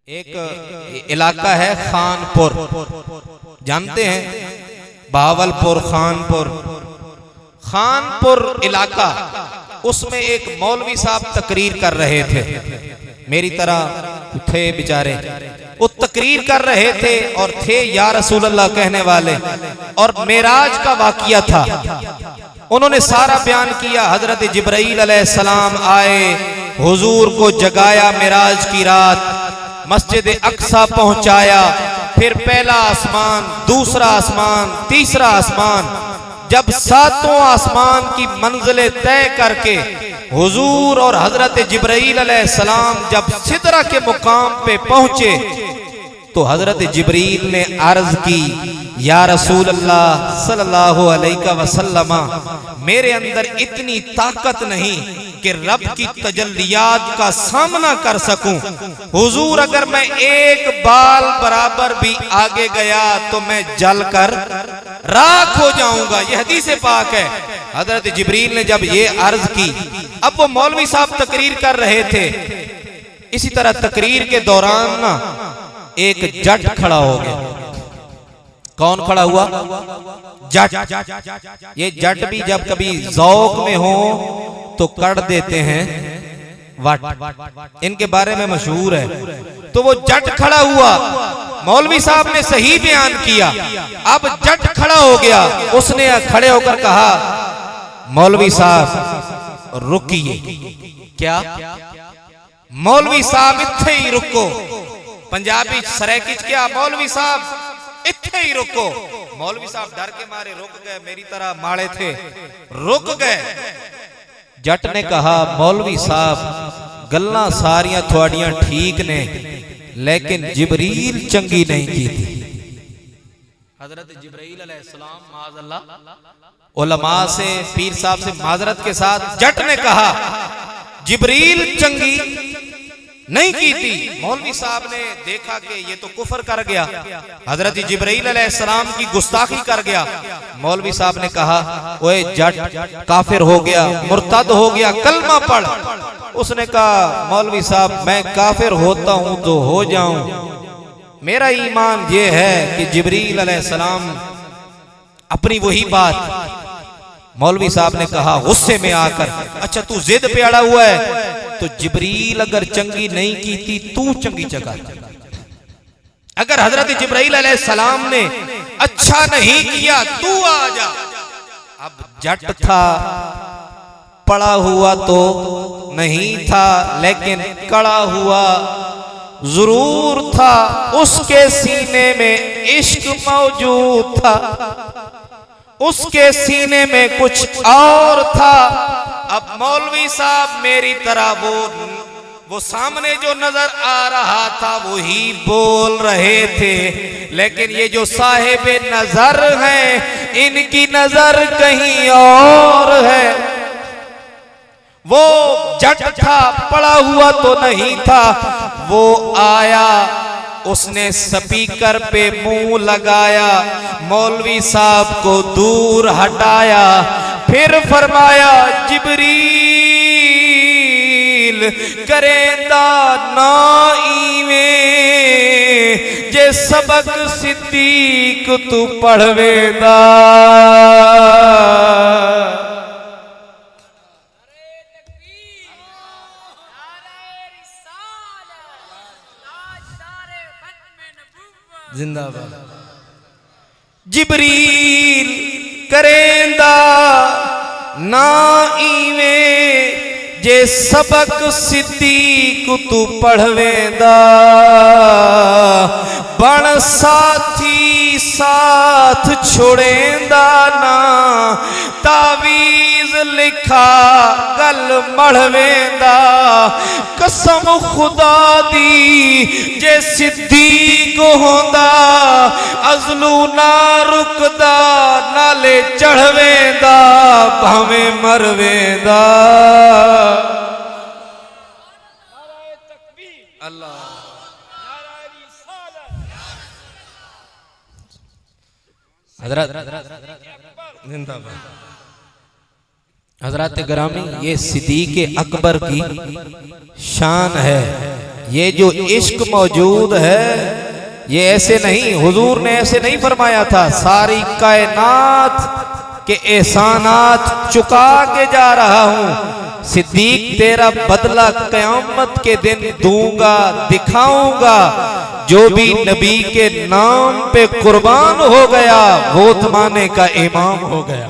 एक इलाका है खानपुर, जानते हैं? बहावलपुर, खानपुर इलाका, उसमें एक मौलवी साहब तकरीर कर रहे थे, मेरी तरह थे बेचारे। वो तकरीर कर रहे थे और थे या रसूल अल्लाह कहने वाले, और मेराज का वाकिया था। उन्होंने सारा बयान किया। हजरत जिब्राइल अलैहिस्सलाम आए, हुजूर को जगाया मेराज की रात, मस्जिद अक्सा पहुंचाया, फिर पहला आसमान, दूसरा आसमान, तीसरा आसमान, जब सातों आसमान की मंजिलें तय करके हुजूर और हजरत जिब्राइल अलैहिस्सलाम जब सिदरा के मुकाम पे पहुंचे तो हजरत जिब्रील ने अर्ज की, या रसूल अल्लाह सल्लल्लाहु अलैहि वसल्लम, मेरे अंदर इतनी ताकत नहीं कि रब की तजल्लियात का सामना कर सकूं। हुजूर, अगर मैं एक बाल बराबर भी आगे गया तो मैं जलकर राख हो जाऊंगा। यह हदीस पाक है। हजरत जिब्रील ने जब ये अर्ज की, अब वो मौलवी साहब तकरीर कर रहे थे। इसी तरह तकरीर के दौरान ना एक जट खड़ा हो गया। कौन खड़ा हुआ? जट। ये जट भी जब कभी ज़ौक में हो तो कर देते हैं वट, इनके बारे में मशहूर है। तो वो जट खड़ा हुआ, मौलवी साहब ने सही बयान किया। अब जट खड़ा हो गया, उसने खड़े होकर कहा, मौलवी साहब रुकिए। क्या? मौलवी साहब इत्थे ही रुको। पंजाबी सरैकिच क्या? मौलवी साहब इत्थे ही रुको। मौलवी साहब डर के मारे रुक गए, मेरी तरह माड़े थे, रुक गए। जट ने कहा, मौलवी साहब गल्लां सारियां थोड़ियां ठीक ने, लेकिन जिब्रील चंगी नहीं की थी। हजरत जिब्राइल अलैहिस्सलाम माज़अल्लाह उलमा से, पीर साहब से माजरत के साथ जट ने कहा, जिब्रील चंगी नहीं की थी। मौलवी साहब ने देखा कि ये तो कुफर कर गया, हजरत जिब्राइल अलैहिस्सलाम की गुस्ताखी कर गया। मौलवी साहब ने कहा, ओए जट, काफिर हो गया, मुर्तद हो गया, कलमा पढ़। उसने कहा, मौलवी साहब मैं काफिर होता हूं तो हो जाऊं, मेरा ईमान ये है कि जिब्रील अलैहिस्सलाम अपनी वही बात। मौलवी साहब ने कहा गुस्से में आकर, अच्छा तू जिद पे अड़ा हुआ है, तो जिब्रील अगर चंगी नहीं की थी तू चंगी चका। अगर हजरत जिब्राइल अलैहिस्सलाम ने अच्छा नहीं किया तू आ जा। अब जट था, पड़ा हुआ तो नहीं था, लेकिन कड़ा हुआ जरूर था। उसके सीने में इश्क मौजूद था, उसके सीने में कुछ और था। अब मौलवी साहब मेरी तरह वो सामने जो नजर आ रहा था वो ही बोल रहे थे, लेकिन ये जो साहिब नजर हैं इनकी नजर कहीं और है। वो जट था, पड़ा हुआ तो नहीं था। वो आया, उसने स्पीकर पे मुंह लगाया, मौलवी साहब को दूर हटाया, फिर फरमाया, जिब्रील करेंदा ना ईवे जे सबक सिद्दीक तू पढ़वेदा। जिंदाबाद। जिब्रील करेंदा ना ईवे जे सबक सिद्दीक तू पढ़वेंदा, बण साथी साथ छोड़ेंदा ना, तावीज लिखा गल मढ़वेंदा। कसम खुदा दी जे सिद्दीक होंदा, अज़लू ना रुकदा, नाले चढ़वेंदा, भावें मरवेंदा। अल्लाह जिंदाबाद। हजरत ग्रामी, ये सिद्दीक़ अकबर की शान है। ये जो इश्क मौजूद है ये ऐसे नहीं, हुजूर ने ऐसे नहीं फरमाया था, सारी कायनात के एहसानात चुका के जा रहा हूं, सिद्दीक तेरा बदला क़यामत के दिन दूंगा, दिखाऊंगा। जो भी नबी के नाम पे कुर्बान हो गया वो तमाने का इमाम हो गया।